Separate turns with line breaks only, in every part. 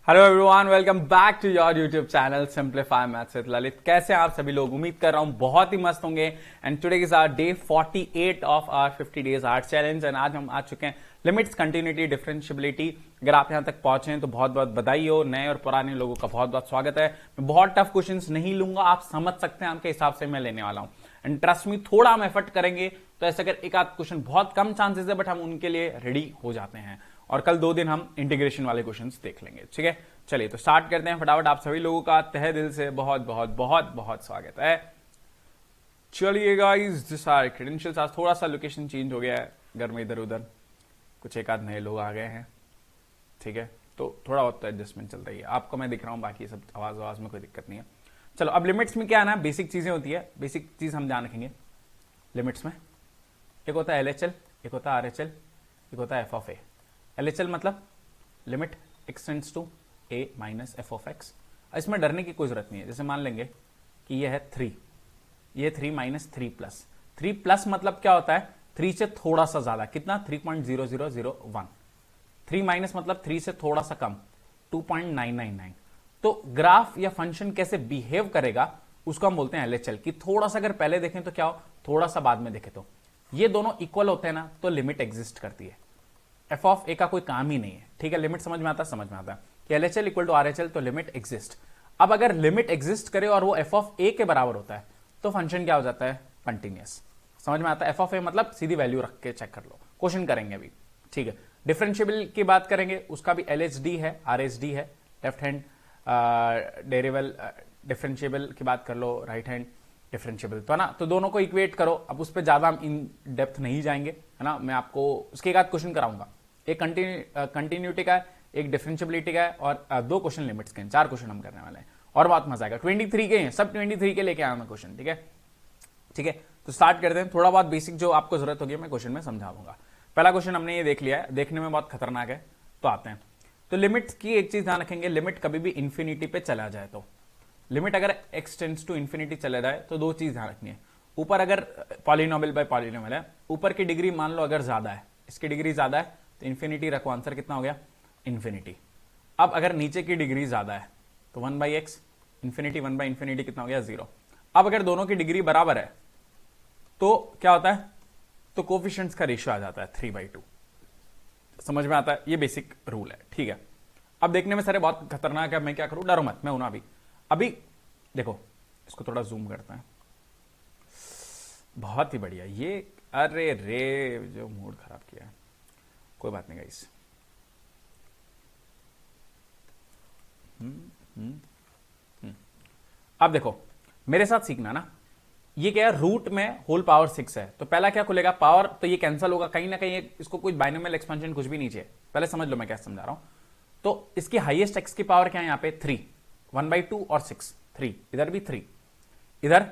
Hello everyone, welcome back to your YouTube channel simplify maths with Lalit. कैसे हैं आप सभी लोग? उम्मीद कर रहा हूं बहुत ही मस्त होंगे। And today is our day 48 of our 50 days art challenge. And आज हम आ चुके हैं लिमिट्स, कंटिन्यूटी, डिफरेंशियबिलिटी। अगर आप यहां तक पहुंचे हैं तो बहुत बहुत बधाई हो। नए और पुराने लोगों का बहुत बहुत स्वागत है। मैं बहुत टफ क्वेश्चंस नहीं लूंगा, आप समझ सकते हैं आपके हिसाब से मैं लेने वाला हूं। एंड ट्रस्ट मी, थोड़ा हम एफर्ट करेंगे तो ऐसे अगर एक आध क्वेश्चन, बहुत कम चांसेस है बट हम उनके लिए रेडी हो जाते हैं। और कल 2 दिन हम इंटीग्रेशन वाले क्वेश्चंस देख लेंगे। ठीक है, चलिए तो स्टार्ट करते हैं फटाफट। आप सभी लोगों का तहे दिल से बहुत बहुत बहुत बहुत स्वागत है। चलिए गाइस, दिस आर क्रेडेंशियल्स। आज थोड़ा सा लोकेशन चेंज हो गया है, घर में इधर उधर कुछ एक आध नए लोग आ गए हैं। ठीक है, तो थोड़ा बहुत तो एडजस्टमेंट चल रही है। आपको मैं दिख रहा हूँ, बाकी सब आवाज में कोई दिक्कत नहीं है। चलो, अब लिमिट्स में क्या है ना, बेसिक चीजें होती है। बेसिक चीज हम ध्यान रखेंगे लिमिट्स में। एक होता है LHL, एक होता है RHL, एक होता है f ऑफ a। LHL मतलब limit x tends to a minus f of x। इसमें डरने की कोई जरूरत नहीं है। जैसे मान लेंगे कि ये है 3, ये 3 माइनस 3 प्लस। 3 प्लस मतलब क्या होता है? 3 से थोड़ा सा ज्यादा। कितना? 3.0001। 3 माइनस मतलब 3 से थोड़ा सा कम, 2.999। तो ग्राफ या फंक्शन कैसे बिहेव करेगा उसको हम बोलते हैं LHL। कि थोड़ा सा अगर पहले देखें तो क्या हो, थोड़ा सा बाद में देखें तो ये दोनों इक्वल होते हैं ना, तो लिमिट एग्जिस्ट करती है। f ऑफ a का कोई काम ही नहीं है। ठीक है, लिमिट समझ में आता है? समझ में आता है कि LHL इक्वल टू RHL, तो लिमिट एग्जिस्ट। अब अगर लिमिट एग्जिस्ट करे और वो f ऑफ a के बराबर होता है तो फंक्शन क्या हो जाता है? कंटिन्यूअस। समझ में आता है? f ऑफ a मतलब सीधी वैल्यू रख के चेक कर लो। क्वेश्चन करेंगे अभी। ठीक है, डिफरेंशिएबल की बात करेंगे, उसका भी LHD है, RHD है। लेफ्ट हैंड डेरिवेबल डिफरेंशिएबल की बात कर लो, राइट हैंड डिफरेंशिएबल, तो है ना। तो दोनों को इक्वेट करो। अब उस पर ज्यादा हम इन डेप्थ नहीं जाएंगे, है ना। मैं आपको उसके एक आध क्वेश्चन कराऊंगा। एक कंटिन्यूटी का है, एक डिफरेंशिएबिलिटी का है, और 2 क्वेश्चन लिमिट्स के हैं। 4 क्वेश्चन हम करने वाले हैं और बहुत मजा आएगा। 23 के हैं, सब 23 के लेके आया मैं क्वेश्चन। ठीक है, ठीक है, तो स्टार्ट करते हैं। थोड़ा बहुत बेसिक जो आपको जरूरत होगी मैं क्वेश्चन में समझा दूंगा। पहला क्वेश्चन हमने ये देख लिया है, देखने में बहुत खतरनाक है। तो आते हैं, तो लिमिट की एक चीज ध्यान रखेंगे, लिमिट कभी भी इंफिनिटी पे चला जाए तो, लिमिट अगर x टेंड्स टू इंफिनिटी चला जाए तो 2 चीज ध्यान रखनी है। ऊपर अगर पॉलिनोमियल बाय पॉलिनोमियल है, ऊपर की डिग्री मान लो अगर ज्यादा है, इसकी डिग्री ज्यादा है तो इंफिनिटी रखो। आंसर कितना हो गया? इंफिनिटी। अब अगर नीचे की डिग्री ज्यादा है तो 1/x इंफिनिटी, 1/इंफिनिटी कितना हो गया? 0। अब अगर दोनों की डिग्री बराबर है तो क्या होता है? तो कोफिशिएंट्स का रेशियो आ जाता है 3/2। समझ में आता है? ये बेसिक रूल है। ठीक है, अब देखने में सारे बहुत खतरनाक है। मैं क्या करूं? डरो मत, मैं हूं ना अभी देखो, इसको थोड़ा जूम करते हैं। बहुत ही बढ़िया ये। अरे रे, जो मूड खराब किया है, कोई बात नहीं गाइस। अब देखो, मेरे साथ सीखना ना। ये क्या है? रूट में होल पावर 6 है, तो पहला क्या खुलेगा? पावर, तो ये कैंसिल होगा कहीं ना कहीं। इसको कोई बाइनोमियल एक्सपेंशन कुछ भी नहीं चाहिए। पहले समझ लो मैं क्या समझा रहा हूं। तो इसकी हाईएस्ट एक्स की पावर क्या है? यहां पे 3, 1/2 और 6, 3, इधर भी 3, इधर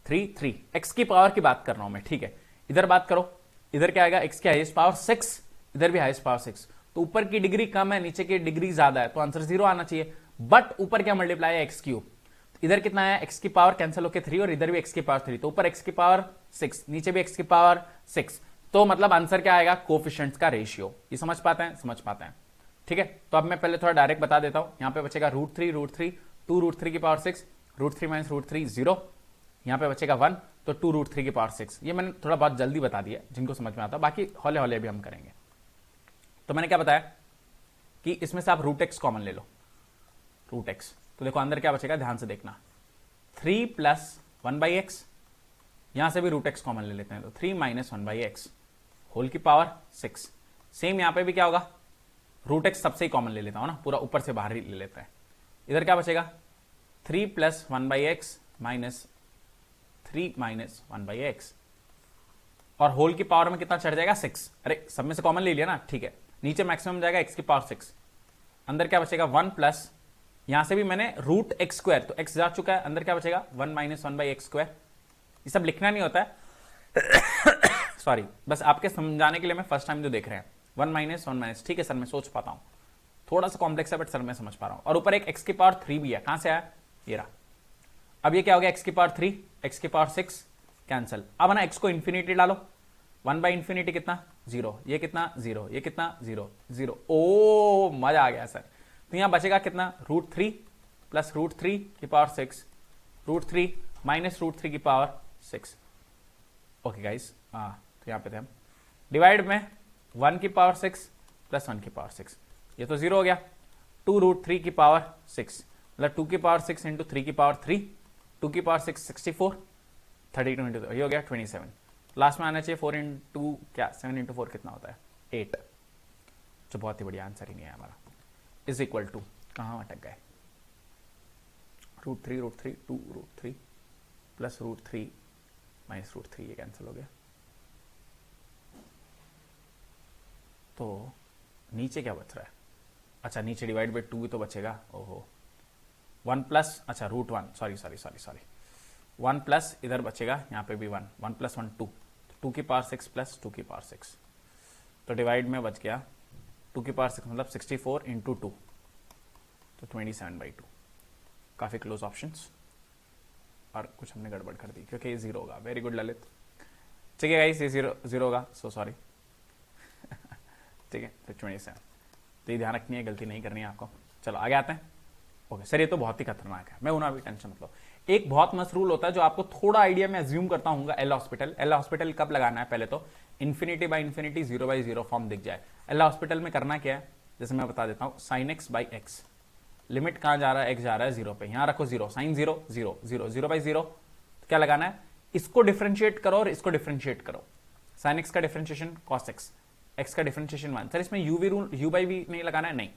3, 3, एक्स की पावर की बात कर रहा हूं मैं। ठीक है, इधर बात करो, इधर क्या आएगा? एक्स की हाईएस्ट पावर 6, इधर भी हाईएस्ट पावर 6। तो ऊपर की डिग्री कम है, नीचे की डिग्री ज्यादा है, तो आंसर 0 आना चाहिए। बट ऊपर क्या मल्टीप्लाई है? X cube. इधर कितना है? एक्स की पावर कैंसिल होकर 3, और इधर भी एक्स की पावर 3, तो ऊपर एक्स की पावर 6, नीचे भी एक्स की पावर 6। तो मतलब आंसर क्या आएगा? कोफिशिएंट्स का रेशियो। ये समझ पाते हैं? समझ पाते हैं। ठीक है, तो अब मैं पहले थोड़ा डायरेक्ट बता देता हूं। यहां पे बचेगा √3, √3, 2√3 की पावर 6, √3 माइनस √3 0। यहां पे बचेगा 1, तो 2√3 की पावर 6। ये मैंने थोड़ा बहुत जल्दी बता दिया जिनको समझ में आता, बाकी हौले हौले भी हम करेंगे। तो मैंने क्या बताया कि इसमें से आप √x कॉमन ले लो, √x। तो देखो अंदर क्या बचेगा, ध्यान से देखना। 3 प्लस 1/x, यहां से भी √x कॉमन ले लेते हैं, तो 3 माइनस 1/x होल की पावर 6। सेम यहां पे भी क्या होगा? √x सबसे ही कॉमन ले लेता हूं ना, पूरा ऊपर से बाहर ही ले लेते हैं। इधर क्या बचेगा? 3 plus 1/x minus 3 minus 1/x, और होल की पावर में कितना चढ़ जाएगा? 6। अरे सब में से कॉमन ले लिया ना, ठीक है। नीचे मैक्सिमम जाएगा x की पावर 6। अंदर क्या बचेगा? 1 प्लस, यहां से भी मैंने √x², तो x जा चुका है। अंदर क्या बचेगा? 1 माइनस 1/x²। ये सब लिखना नहीं होता है सॉरी, बस आपके समझाने के लिए मैं फर्स्ट टाइम जो देख रहे हैं। 1 माइनस 1 माइनस, ठीक है सर, मैं सोच पाता हूं, थोड़ा सा कॉम्प्लेक्स है बट सर मैं समझ पा रहा हूं। और ऊपर एक x की पावर 3 भी है, कहां से आया? ये रहा। अब ये क्या हो गया? x की पावर 3, x की पावर 6 कैंसिल। अब ना x को इंफिनिटी डालो, 1/इंफिनिटी कितना? 0, ये कितना? 0, ये कितना? 0, 0। ओ मजा आ गया सर। तो यहां बचेगा कितना, √3 प्लस √3 की पावर 6, √3 माइनस √3 की पावर 6। ओके गाइस, तो यहां पे थे हम, डिवाइड में 1 की पावर 6 प्लस 1 की पावर 6, ये तो 0 हो गया। 2√3 की पावर 6 मतलब 2 की पावर 6 इंटू 3 की पावर 3, 2 की पावर 6 64, 32 इंटू ये हो गया 27। लास्ट में आना चाहिए 4 इंटू क्या 7 इंटू 4 कितना होता है 8, जो बहुत ही बढ़िया आंसर ही नहीं है हमारा। इज इक्वल टू कहाँ अटक गए, √3 2√3 प्लस √3 माइनस √3, ये कैंसिल हो गया। तो नीचे क्या बच रहा है, अच्छा नीचे डिवाइड बाई 2 भी तो बचेगा, ओहो 1 प्लस, अच्छा √1 सॉरी 1 प्लस इधर बचेगा, यहाँ पे भी 1, 1 प्लस 1 2, 2 की पावर 6 प्लस 2 की पावर 6, तो डिवाइड में बच गया 2 की पावर 6 मतलब 64 इंटू 2, तो 27/2, काफी क्लोज ऑप्शंस, और कुछ हमने गड़बड़ कर दी क्योंकि ये 0 होगा। वेरी गुड ललित, ठीक है गाइस, ये 0 होगा, सो सॉरी ठीक है, तो 27, तो ये ध्यान रखनी है, गलती नहीं करनी है आपको। चलो आगे आते हैं। ओके सर, ये तो बहुत ही खतरनाक है, मैं उन्हें भी टेंशन मतलब। एक बहुत मस्त रूल होता है जो आपको थोड़ा आइडिया में अज्यूम करता हूँ, एल हॉस्पिटल कब लगाना है, पहले तो इन्फिनिटी बाई इन्फिनिटी 0/0 फॉर्म दिख जाए। एल हॉस्पिटल में करना क्या है, जैसे मैं बता देता हूँ, sin x by x, limit कहाँ जा रहा है, x जा रहा है 0 पे, यहां रखो 0, sin 0 0 0 0/0, क्या लगाना है, इसको डिफरेंशिएट करो और इसको डिफरेंशिएट करो। sin x का डिफरेंशिएशन cos x का डिफरेंशिएशन 1, सर इसमें u बाई v नहीं लगाना है, नहीं।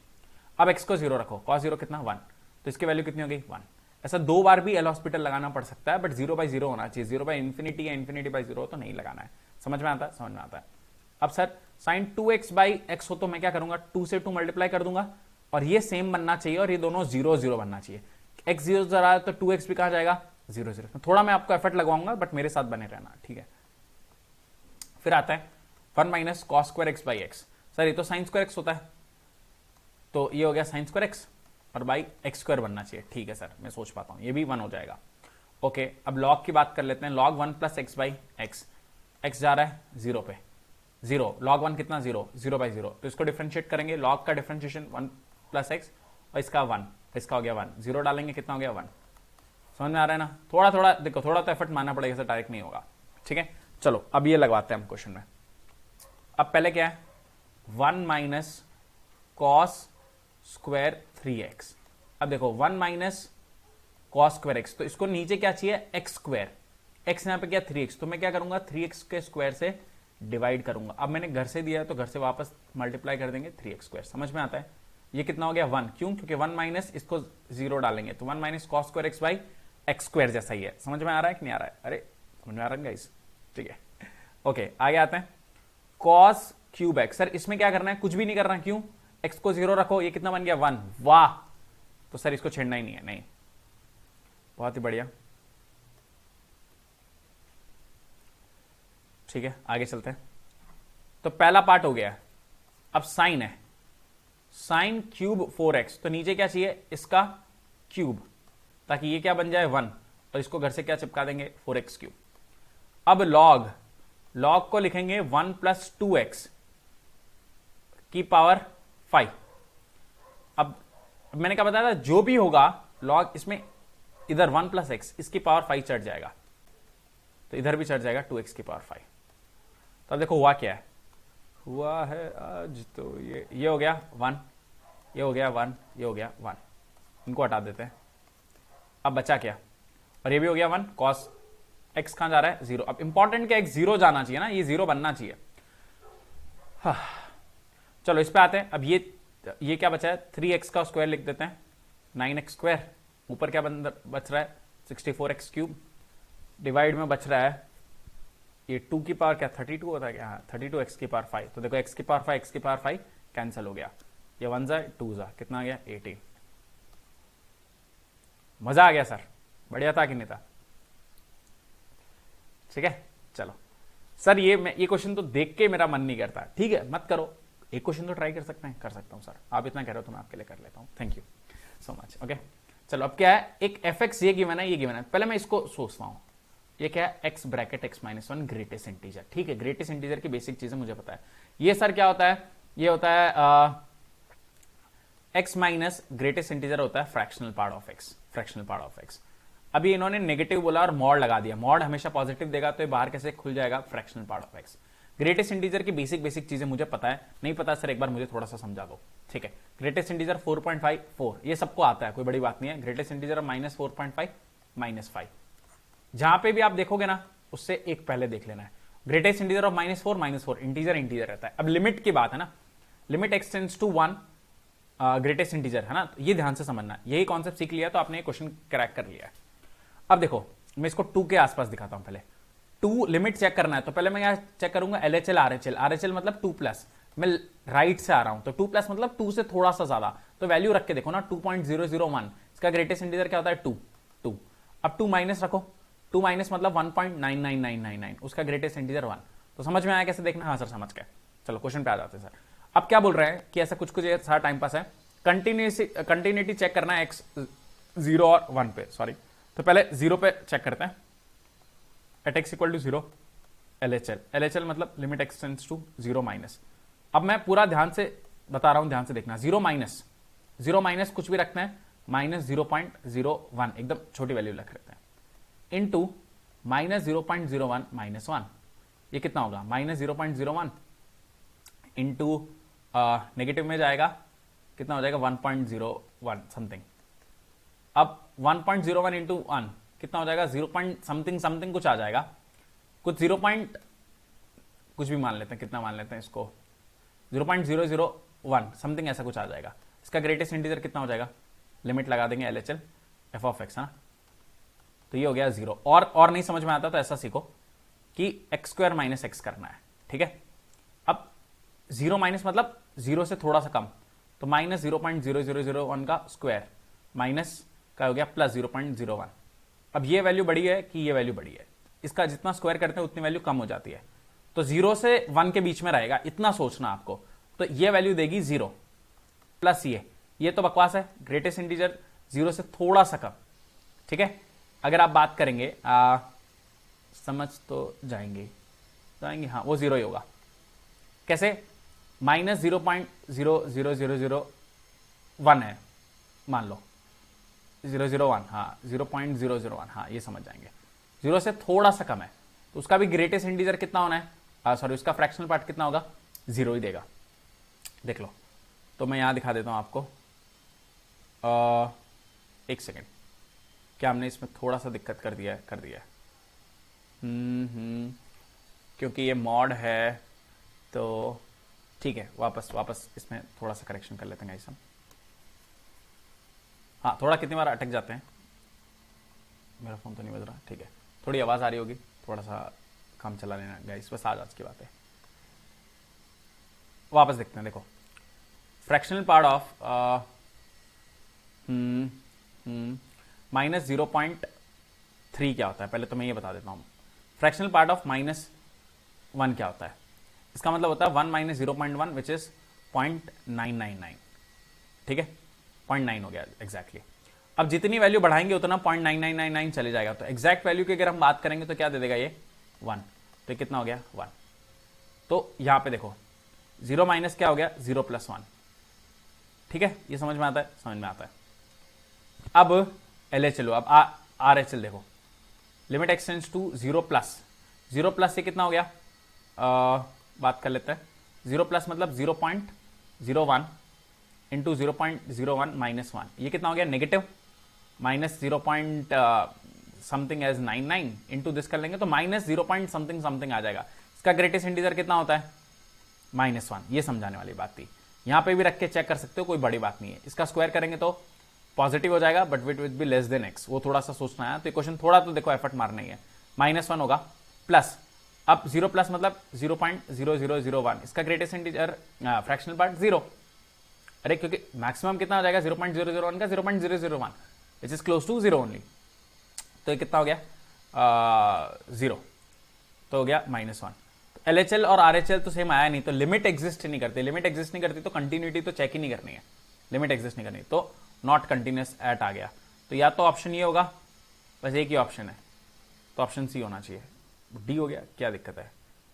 अब x को 0 रखो, cos 0 कितना 1, तो इसकी वैल्यू कितनी हो गई 1। ऐसा 2 बार भी एल हॉस्पिटल लगाना पड़ सकता है, बट 0/0 होना चाहिए, 0/∞ या ∞/0 तो नहीं लगाना है। समझ में आता है, समझ में आता है। अब sir sin 2x by x हो तो मैं क्या करूंगा, 2 से 2 मल्टीप्लाई कर दूंगा, और ये सेम बनना चाहिए, और ये दोनों 0 0 बनना चाहिए। x 0 जा रहा है तो 2x भी कहां जाएगा 0 0। थोड़ा मैं आपको एफर्ट लगवाऊंगा, बट मेरे साथ बने रहना, ठीक है। फिर आता है 1 minus cos square x by x, sir ये तो sin स्क्वायर x होता है, तो ये हो गया sin स्क्वायर x, और बाई एक्स स्क्वायर बनना चाहिए, ठीक है सर, मैं सोच पाता हूं, ये भी 1 हो जाएगा। ओके, अब log की बात कर लेते हैं, log 1 plus x by x, x जा रहा है 0 पे, 0 log 1 कितना 0 0/0, तो इसको डिफरेंशिएट करेंगे, log का डिफरेंशिएशन 1 प्लस एक्स, और इसका 1, इसका हो गया 1, 0 डालेंगे कितना हो गया 1। समझ में आ रहा है ना, थोड़ा थोड़ा देखो, थोड़ा तो एफर्ट मानना पड़ेगा, सर डायरेक्ट नहीं होगा, ठीक है। चलो अब ये लगवाते हैं हम क्वेश्चन में। अब पहले क्या है, 1 माइनस कॉस स्क्वायर 3x, अब देखो 1 माइनस कॉस स्क्वायर x, तो इसको नीचे क्या चाहिए एक्स स्क्वायर, x यहां पे क्या 3x, तो मैं क्या करूंगा 3x के स्क्वायर से डिवाइड करूंगा। अब मैंने घर से दिया है तो घर से वापस मल्टीप्लाई कर देंगे 3x स्क्वायर, समझ में आता है। ये कितना हो गया 1, क्यों, क्योंकि 1 माइनस इसको 0 डालेंगे, तो 1 minus cos square x by x square जैसा ही है। समझ में आ रहा है कि नहीं आ रहा है, अरे समझ में आ रहा है गाइस, ठीक है। ओके आगे आते हैं, कॉस क्यूब x, सर इसमें क्या करना है, कुछ भी नहीं करना, क्यों, x को 0 रखो, ये कितना बन गया 1, वाह, तो सर इसको छेड़ना ही नहीं है, नहीं, बहुत ही बढ़िया, ठीक है। आगे चलते हैं, तो पहला पार्ट हो गया, अब साइन है, साइन क्यूब 4x, तो नीचे क्या चाहिए इसका क्यूब, ताकि ये क्या बन जाए 1, और इसको घर से क्या चिपका देंगे 4x क्यूब। अब लॉग, लॉग को लिखेंगे 1 प्लस 2x की पावर 5। अब मैंने क्या बताया था, जो भी होगा लॉग इसमें, इधर 1 प्लस एक्स, इसकी पावर 5 चढ़ जाएगा, तो इधर भी चढ़ जाएगा 2x की पावर 5। तो अब देखो हुआ क्या है, हुआ है आज तो ये हो गया 1, ये हो गया 1, ये हो गया 1, इनको हटा देते हैं। अब बचा क्या, और ये भी हो गया 1, कॉस x कहां जा रहा है 0। अब इंपॉर्टेंट क्या, x 0 जाना चाहिए ना, ये 0 बनना चाहिए। हाँ। चलो इस पे आते हैं, अब ये क्या बचा है, 3x का स्क्वायर लिख देते हैं, 9x स्क्वायर, ऊपर क्या बच रहा है 64x क्यूब, डिवाइड में बच रहा है ये 2 की पावर क्या 32 होता है क्या, हाँ 32x की पावर 5, तो देखो x की पावर 5 x की पावर 5 कैंसिल हो गया, ये 1 जा 2 जा कितना आ गया 18। मजा आ गया सर, बढ़िया था कि नहीं था, ठीक है। चलो सर ये क्वेश्चन तो देख के मेरा मन नहीं करता, ठीक है मत करो, एक क्वेश्चन तो ट्राई कर सकते हैं, कर सकता हूं सर, आप इतना कह रहे हो तो मैं आपके लिए कर लेता हूं, thank you so much. Okay चलो अब क्या है, एक fx ये गिवन है, ये गिवन है, पहले मैं इसको सोचता हूं, ये क्या है x bracket x minus 1 greatest integer, ठीक है, ग्रेटेस्ट इंटीजर की बेसिक चीजें मुझे पता है। ये सर क्या होता है, ये होता है x माइनस ग्रेटेस्ट इंटीजर होता है fractional part of x, fractional part of x। अभी इन्होंने नेगेटिव बोला और मॉड लगा दिया, मॉड हमेशा पॉजिटिव देगा तो ये बाहर कैसे खुल जाएगा, fractional part of x। Greatest integer की बेसिक चीजें मुझे पता है, नहीं पता सर एक बार मुझे थोड़ा सा समझा दो, ठीक है। ग्रेटेस्ट इंटीजर 4.54, ये सबको आता है, कोई बड़ी बात नहीं है। ग्रेटेस्ट इंटीजर माइनस 4.5 माइनस 5, जहां पे भी आप देखोगे ना उससे एक पहले देख लेना है। Greatest integer of -4 integer integer रहता है। अब लिमिट की बात है ना, limit extends to 1 greatest integer है ना, तो ये ध्यान से समझना, यही कॉन्सेप्ट सीख लिया तो आपने ये क्वेश्चन क्रैक कर लिया है। अब देखो मैं इसको 2 के आसपास दिखाता हूं। पहले 2 लिमिट चेक करना है, तो पहले मैं यहां चेक करूंगा LHL RHL, RHL मतलब 2+, मैं राइट से आ रहा हूं तो 2+ मतलब 2 से थोड़ा सा ज्यादा, तो वैल्यू रख के देखो ना 2.001, इसका ग्रेटेस्ट इंटीजर क्या होता है 2। अब 2 माइनस रखो, 2 माइनस मतलब 1.99999, उसका ग्रेटेस्ट इंटीजर 1। तो समझ में आया कैसे देखना? हाँ सर समझ गए। चलो क्वेश्चन पे आ जाते हैं सर। अब क्या बोल रहे हैं कि ऐसा कुछ सारा टाइम पास है, कंटिन्यूटी चेक करना है x 0 और 1 पे, सॉरी, तो पहले 0 पे चेक करते हैं। At x equal to 0 LHL मतलब लिमिट एक्सटेंड्स टू 0 माइनस। अब मैं पूरा ध्यान से बता रहा हूं, ध्यान से देखना। 0 माइनस कुछ भी रखना है, -0.01 एकदम छोटी वैल्यू रख रखते हैं, इनटू -0.01 -1, ये कितना होगा -0.01 इंटू नेगेटिव में जाएगा, कितना हो जाएगा 1.01 समथिंग। अब 1.01 इंटू 1 कितना हो जाएगा 0 समथिंग कुछ आ जाएगा, कुछ 0 कुछ भी मान लेते हैं, कितना मान लेते हैं इसको 0.001 समथिंग ऐसा कुछ आ जाएगा। इसका ग्रेटेस्ट इंटीजर कितना हो जाएगा, लिमिट लगा देंगे LHL f ऑफ x, हाँ, तो ये हो गया 0। और नहीं समझ में आता तो ऐसा सीखो कि x² माइनस x करना है, ठीक है। अब 0 माइनस मतलब 0 से थोड़ा सा कम, तो -0.0001 का स्क्वायर माइनस का हो गया +0.01। अब ये वैल्यू बड़ी है कि ये वैल्यू बड़ी है, इसका जितना स्क्वायर करते हैं उतनी वैल्यू कम हो जाती है, तो 0 से 1 के बीच में रहेगा, इतना सोचना आपको। तो ये वैल्यू देगी 0 प्लस ये तो बकवास है, ग्रेटेस्ट इंटीजर 0 से थोड़ा सा कम, ठीक है। अगर आप बात करेंगे समझ तो जाएंगे, हाँ वो 0 ही होगा। कैसे? -0.00001 है मान लो, 001, हाँ 0.001, हाँ ये समझ जाएंगे, 0 से थोड़ा सा कम है, तो उसका भी ग्रेटेस्ट इंटीजर कितना होना है, सॉरी उसका फ्रैक्शनल पार्ट कितना होगा, 0 ही देगा। देख लो, तो मैं यहां दिखा देता हूं आपको, एक सेकेंड, क्या हमने इसमें थोड़ा सा दिक्कत कर दिया है, क्योंकि ये मॉड है तो ठीक है, वापस इसमें थोड़ा सा करेक्शन कर लेते हैं गाइस हम। हाँ थोड़ा कितनी बार अटक जाते हैं, मेरा फोन तो नहीं बज रहा, ठीक है, थोड़ी आवाज आ रही होगी, थोड़ा सा काम चला लेना गाइस, बस आज की बात है। वापस देखते हैं, देखो फ्रैक्शनल पार्ट ऑफ -0.3 क्या होता है, पहले तो मैं ये बता देता हूं। फ्रैक्शनल पार्ट ऑफ -1 क्या होता है, इसका मतलब होता है 1 - 0.1 विच इज 0.999, ठीक है, 0.9 हो गया एग्जैक्टली। अब जितनी वैल्यू बढ़ाएंगे उतना 0.9999 चले जाएगा, तो एग्जैक्ट वैल्यू की अगर हम बात करेंगे तो क्या दे देगा ये 1, तो ये कितना हो गया 1। तो यहां पे देखो 0 माइनस क्या हो गया 0 + 1, ठीक है, ये समझ में आता है, समझ में आता है। अब LHL, अब RHL देखो, लिमिट एक्सटेंड्स टू 0+, ये कितना हो गया, बात कर लेते हैं, 0+ मतलब 0.01 इंटू 0.01 -1, ये कितना हो गया negative, -0. Something as 99 into this कर लेंगे तो -0. समथिंग आ जाएगा। इसका ग्रेटेस्ट इंटीजर कितना होता है -1, ये समझाने वाली बात थी। यहां पे भी रख के चेक कर सकते हो, कोई बड़ी बात नहीं है। इसका स्क्वायर करेंगे तो पॉजिटिव हो जाएगा, but it will be less than x, वो थोड़ा सा सोचना है, तो क्वेश्चन थोड़ा तो देखो एफर्ट मारना ही है। -1 होगा प्लस, अब 0+ मतलब 0.0001, इसका ग्रेटेस्ट इंटीजर फ्रैक्शनल पार्ट 0, अरे क्योंकि मैक्सिमम कितना हो जाएगा 0.001 का 0.001 which is close to 0 only, तो ये कितना हो गया 0, तो हो गया -1। LHL और RHL तो सेम आया नहीं, तो लिमिट एग्जिस्ट नहीं करती, लिमिट एग्जिस्ट नहीं करती तो कंटिन्यूटी तो चेक ही नहीं करनी है, लिमिट एग्जिस्ट नहीं करनी, तो नॉट कंटिन्यूस एट आ गया। तो या तो ऑप्शन ये होगा, बस एक ही ऑप्शन है, तो ऑप्शन सी होना चाहिए। डी हो गया, क्या दिक्कत है,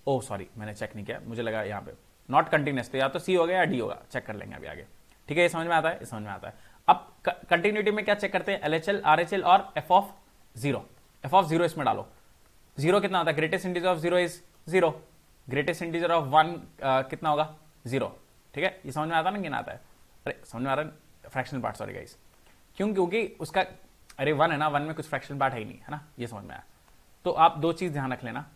ओ सॉरी मैंने चेक नहीं किया, मुझे लगा यहाँ पे नॉट कंटिन्यूस, तो या तो सी हो गया या डी होगा, चेक कर लेंगे अभी आगे, ठीक है, ये समझ में आता है, ये समझ में आता है। अब कंटिन्यूटी में क्या चेक करते हैं, LHL, RHL और f of zero. f of zero इसमें डालो, जीरो कितना होता है, greatest integer of zero is zero, greatest integer of one कितना होगा, जीरो। ठीक है, ये समझ में आता है ना, कितना आता है, अरे समझ में आ रहा है, फ्रैक्शनल पार्ट, सॉरी गाइस, क्यों, क्योंकि उसका अरे वन है ना, वन में कुछ फ्रैक्शनल पार्ट है ही नहीं, है ना, ये समझ में आया। तो आप दो चीज ध्यान रख लेना,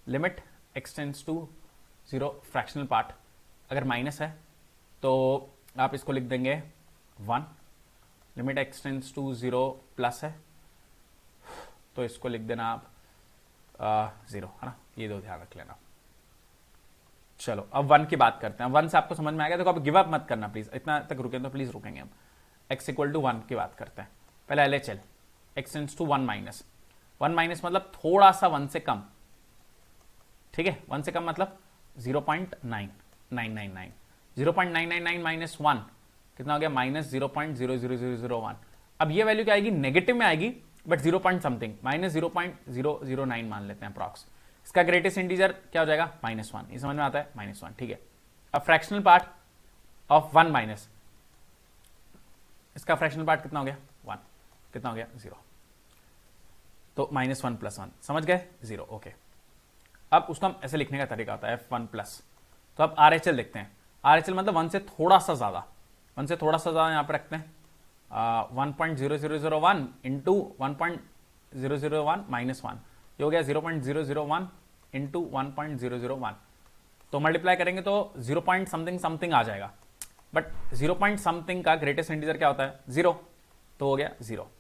limit extends to zero, fractional part अगर माइनस है तो आप इसको लिख देंगे one, limit extends to zero plus है तो इसको लिख देना आप जीरो, है ना, ये दो ध्यान रख लेना। चलो अब वन की बात करते हैं, वन से आपको समझ में आ गया, देखो अब गिव अप मत करना प्लीज, इतना तक रुके तो प्लीज रुकेंगे हम। x इक्वल टू वन की बात करते हैं, पहले LHL, extends to one minus, one minus मतलब थोड़ा सा वन से कम, ठीक है, वन से कम मतलब 0.9999, 0.999 माइनस वन कितना हो गया, माइनस 0.00001। अब ये वैल्यू क्या आएगी, नेगेटिव में आएगी, बट 0 पॉइंट समथिंग, माइनस 0.009 मान लेते हैं अप्रॉक्स। इसका ग्रेटेस्ट इंटीजर क्या हो जाएगा, माइनस वन, ये समझ में आता है, माइनस वन, ठीक है। अब fractional part of one minus, इसका फ्रैक्शनल पार्ट कितना हो गया, वन, कितना हो गया, जीरो, तो माइनस वन प्लस वन, समझ गए, जीरो, ओके। अब उसको हम ऐसे लिखने का तरीका होता है f1 प्लस, तो अब RHL देखते हैं, RHL मतलब वन से थोड़ा सा ज्यादा, वन से थोड़ा सा ज्यादा यहां पे रखते हैं 1.0001 इंटू 1.001 माइनस वन, ये हो गया 0.001 इंटू 1.001, तो मल्टीप्लाई करेंगे तो 0 पॉइंट समथिंग समथिंग आ जाएगा, बट 0 पॉइंट समथिंग का ग्रेटेस्ट इंटीजर क्या होता है, जीरो, तो हो गया जीरो।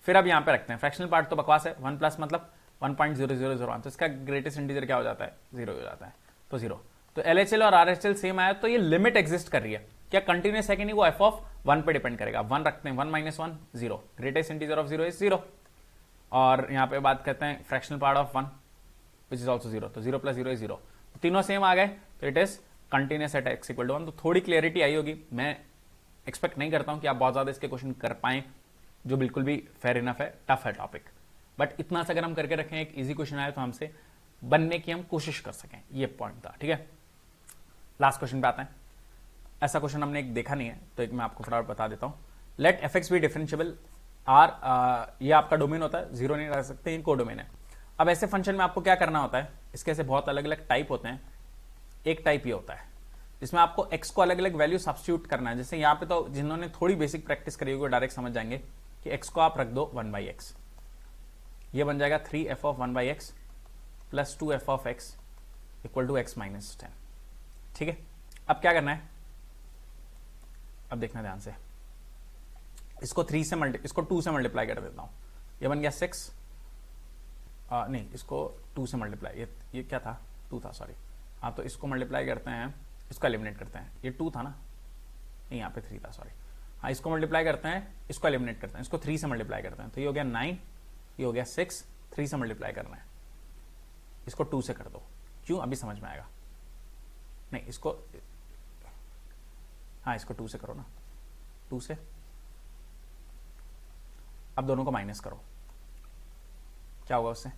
फिर अब यहां पे रखते हैं, फ्रैक्शनल पार्ट तो बकवास है, वन प्लस मतलब 1.0001, तो इसका ग्रेटेस्ट इंटीजर क्या हो जाता है, जीरो हो जाता है, तो जीरो। तो LHL और RHL सेम आया, तो ये लिमिट एग्जिस्ट कर रही है, क्या कंटिन्यूस है कि नहीं, वो f ऑफ वन पे डिपेंड करेगा, वन रखते हैं, one minus one zero, greatest integer of zero is zero. और यहां पे बात करते हैं fractional part of one which is also zero, तो zero plus zero is zero, तीनों सेम आ गए, तो it is continuous at x equal to one. तो थोड़ी क्लियरिटी आई होगी, मैं एक्सपेक्ट नहीं करता हूं कि आप बहुत ज्यादा इसके क्वेश्चन कर पाए, जो बिल्कुल भी फेयर इनफ है, टफ है टॉपिक, बट इतना सा अगर हम करके रखें, एक इजी क्वेश्चन आए तो हमसे बनने की हम कोशिश कर सकें, ये पॉइंट था, ठीक है। लास्ट क्वेश्चन पे आते हैं, ऐसा क्वेश्चन हमने एक देखा नहीं है, तो एक मैं आपको फटाफट बता देता हूं। Let fx be differentiable R, ये आपका डोमेन होता है, जीरो नहीं रह सकते, ये कोडोमेन है। अब ऐसे फंक्शन में आपको क्या करना होता है, इसके ऐसे बहुत अलग अलग टाइप होते हैं, एक टाइप ये होता है जिसमें आपको x को अलग अलग वैल्यू सब्स्टिट्यूट करना है। जैसे यहाँ पे तो जिन्होंने थोड़ी बेसिक प्रैक्टिस करी होगी डायरेक्ट समझ जाएंगे कि x को आप रख दो 1/x, ये बन जाएगा 3f of 1/x plus 2f of x equal to x minus 10, ठीक है। अब क्या करना है, अब देखना ध्यान से, इसको 2 से मल्टीप्लाई कर देता हूं, ये बन गया 6, नहीं इसको 2 से मल्टीप्लाई, ये क्या था, 2 था, सॉरी, हाँ, तो इसको मल्टीप्लाई करते हैं, इसको एलिमिनेट करते हैं, ये 2 था ना, नहीं यहाँ पे 3 था, सॉरी, हाँ, इसको मल्टीप्लाई करते हैं, इसको एलिमिनेट करते हैं, इसको 3 से मल्टीप्लाई करते हैं, तो ये हो गया 9, ये हो गया 6, 3 से मल्टीप्लाई करना है, इसको 2 से कर दो, क्यों, अभी समझ में आएगा, नहीं इसको, हाँ इसको 2 से करो ना, 2 से, अब दोनों को माइनस करो, क्या होगा उससे,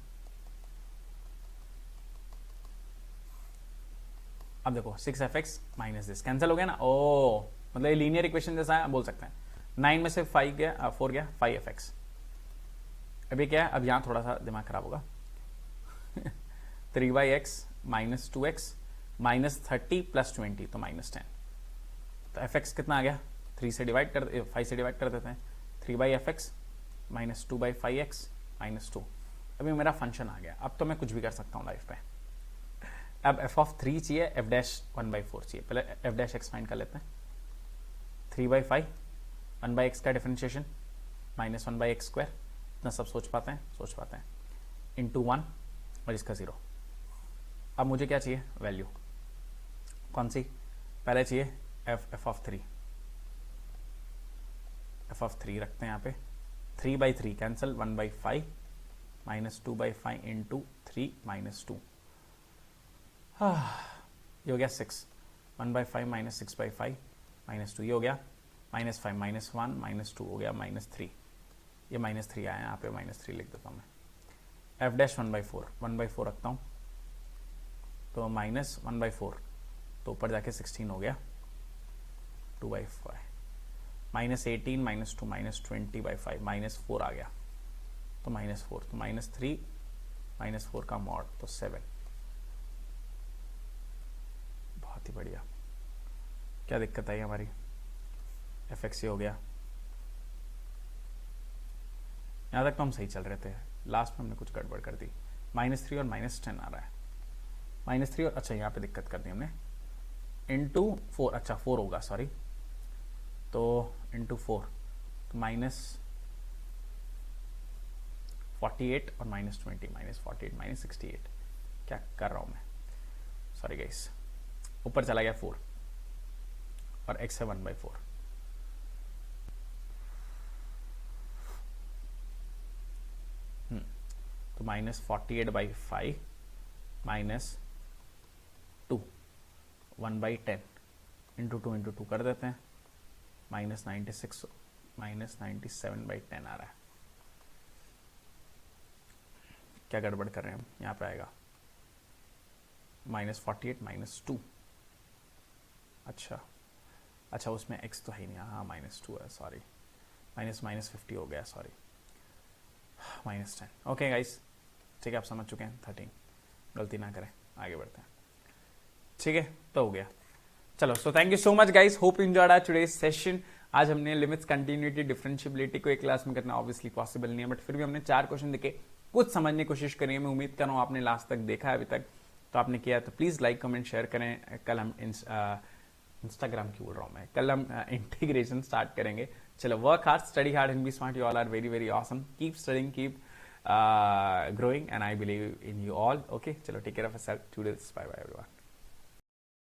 अब देखो 6fx माइनस दिस कैंसिल हो गया ना, ओ मतलब ये लीनियर इक्वेशन जैसा है, बोल सकते हैं। 9 में से 5 गया, 4 गया, 5fx। अब ये क्या है, अब यहां थोड़ा सा दिमाग खराब होगा 3/x minus 2x minus 30 plus 20, तो माइनस 10, तो fx कितना आ गया, 3 से डिवाइड कर, 5 से डिवाइड कर देते हैं, 3/fx माइनस 2/5x माइनस 2। अभी मेरा फंक्शन आ गया, अब तो मैं कुछ भी कर सकता हूँ लाइफ पे। अब f ऑफ 3 चाहिए, f डैश 1/4 चाहिए, पहले f डैश x फाइंड कर लेते हैं, 3/5, 1/x का डिफरेंशिएशन माइनस 1/x स्क्वायर, इतना सब सोच पाते हैं, इंटू 1 और इसका 0। अब मुझे क्या चाहिए, वैल्यू कौन सी, पहले चाहिए f ऑफ 3, f ऑफ 3 रखते हैं यहाँ पे, 3/3 कैंसिल, 1/5 माइनस 2/5 इंटू 3 माइनस 2, ये हो गया 6, 1/5 माइनस 6/5 माइनस 2, ये हो गया माइनस 5 माइनस 1 माइनस 2 हो गया माइनस 3, ये माइनस 3 आया, यहाँ पे माइनस 3 लिख देता हूँ मैं। f डैश 1/4 रखता हूँ, तो माइनस 1/4, तो ऊपर जाके 16 हो गया, 2/5, -18 -2 -20/5 -4 आ गया, तो -4, तो -3 -4 का मॉड तो 7। बहुत ही बढ़िया। क्या दिक्कत आई हमारी? fx हो गया, यहाँ तक तो हम सही चल रहे थे, लास्ट में हमने कुछ गड़बड़ कर दी। -3 और -10 आ रहा है, -3 और अच्छा यहाँ पे दिक्कत कर दी हमने, इंटू 4, अच्छा 4 होगा, सॉरी, तो इंटू 4 तो -48 और -20 -48 -68। क्या कर रहा हूँ मैं, सॉरी गाइस, ऊपर चला गया 4 और x है 1/4। तो -48/5 -2 1/10 इंटू 2 कर देते हैं, -96 -97/10 आ रहा है। क्या गड़बड़ कर रहे हैं हम? यहाँ पे आएगा -48 -2, अच्छा उसमें x तो है नहीं, हाँ -2 है, सॉरी, -50 हो गया, सॉरी, -10। ओके गाइस, ठीक है, आप समझ चुके हैं, 13, गलती ना करें, आगे बढ़ते हैं। ठीक है, तो हो गया। चलो, so thank you so much guys, hope you enjoyed our today's session. आज हमने लिमिट्स, कंटिन्यूटी, डिफरेंशिएबिलिटी को एक क्लास में करना ऑब्वियसली पॉसिबल नहीं है, बट फिर भी हमने 4 क्वेश्चन देखे, कुछ समझने की कोशिश करी है। मैं उम्मीद कर रहा हूँ आपने लास्ट तक देखा है अभी तक, तो आपने किया तो प्लीज लाइक कमेंट शेयर करें। कल हम इंस्टाग्राम की बोल रहा हूँ मैं, कल हम इंटीग्रेशन स्टार्ट करेंगे। चलो, work hard, study hard and be smart, you all are very very awesome, keep studying, keep growing, and I believe in you all. Okay, chalo, take care of yourself. Toodles, bye bye everyone.